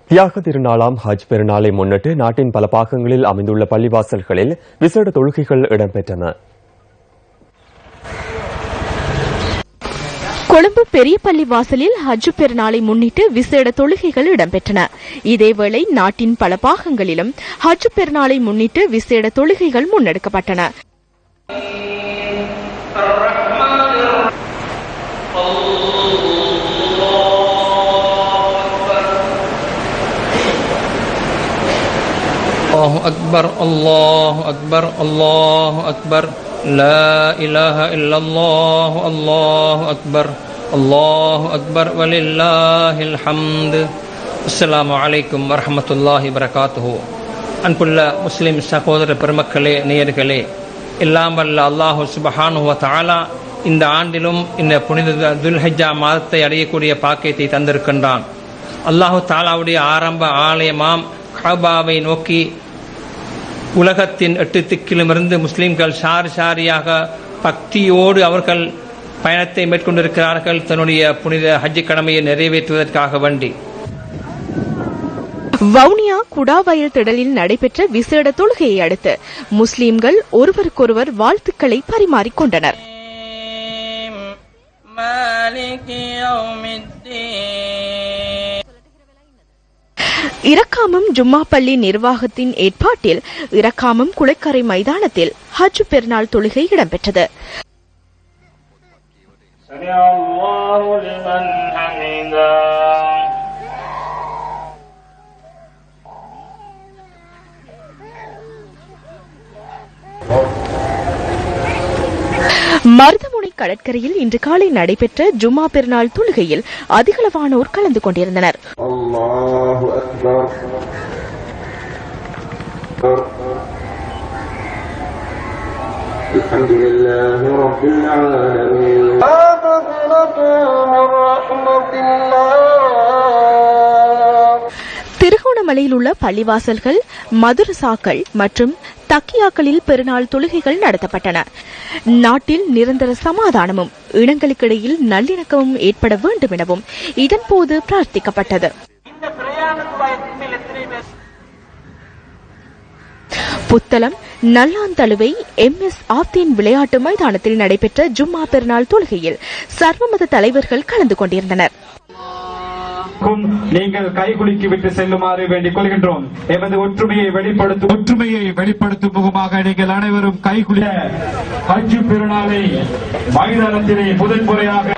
தியாக திருநாளாம் ஹஜ் பெருநாளை முன்னிட்டு நாட்டின் பல பாகங்களில் அமைந்துள்ள பள்ளிவாசல்களில் விசேட தொழுகைகள் இடம்பெற்றன. கொழும்பு பெரிய பள்ளி வாசலில் ஹஜ் பெருநாளை முன்னிட்டு விசேட தொழுகைகள் இடம்பெற்றன. இதேவேளை நாட்டின் பல பாகங்களிலும் ஹஜ் பெருநாளை முன்னிட்டு விசேட தொழுகைகள் முன்னெடுக்கப்பட்டன. الله أكبر الله أكبر الله أكبر لا إله إلا الله الله أكبر الله أكبر ولله الحمد. السلام عليكم ورحمة الله وبركاته. அன்புள்ள முஸ்லிம் சகோதர பெருமக்களே, நேயர்களே, எல்லாம் வல்ல அல்லாஹ் சுப்ஹானஹு வ தஆலா இந்த ஆண்டிலும் இந்த புனித துல்ஹிஜ்ஜா மாதத்தை அடையக்கூடிய பாக்கியத்தை தந்திருக்கின்றான். அல்லாஹு தஆலாவுடைய ஆரம்ப ஆலயமாம் கஅபாவை நோக்கி உலகத்தின் 8 திக்கிலுமிருந்து முஸ்லிம்கள் சாரியாக பக்தியோடு அவர்கள் பயணத்தை மேற்கொண்டிருக்கிறார்கள் தன்னுடைய புனித ஹஜ் கடமையை நிறைவேற்றுவதற்காக வேண்டி. வவுனியா குடாவயல் திடலில் நடைபெற்ற விசேட தொழுகையை அடுத்து முஸ்லிம்கள் ஒருவருக்கொருவர் வாழ்த்துக்களை பரிமாறிக்கொண்டனர். இரக்காமம் ஜும்மா பள்ளி நிர்வாகத்தின் ஏற்பாட்டில் இரக்காமம் குளக்கரை மைதானத்தில் ஹஜ் பெருநாள் தொழுகை இடம்பெற்றது. மருதமுனை கடற்கரையில் இன்று காலை நடைபெற்ற ஜும்மா பெருநாள் தொழுகையில் அதிகளவானோர் கலந்து கொண்டிருந்தனர். திருகோணமலையில் உள்ள பள்ளிவாசல்கள், மதுரசாக்கள் மற்றும் தக்கியாக்களில் பெருநாள் தொழுகைகள் நடத்தப்பட்டன. நாட்டில் நிரந்தர சமாதானமும் இனங்களுக்கிடையில் நல்லிணக்கமும் ஏற்பட வேண்டும் எனவும் இதன்போது பிரார்த்திக்கப்பட்டது. புத்தளம் நல்லாந்தழுவை MS ஆப்தீன் விளையாட்டு மைதானத்தில் நடைபெற்ற ஜும்மா பெருநாள் தொழுகையில் சர்வமத தலைவர்கள் கலந்து கொண்டிருந்தனர். நீங்கள் கைகுலுக்கி விட்டு செல்லுமாறு வேண்டிக் கொள்கின்றோம். எமது ஒற்றுமையை வெளிப்படுத்தும் முகமாக நீங்கள் அனைவரும் கைகுலுக்க ஹஜ் பெருநாளை மைதானத்திலே முதன்முறையாக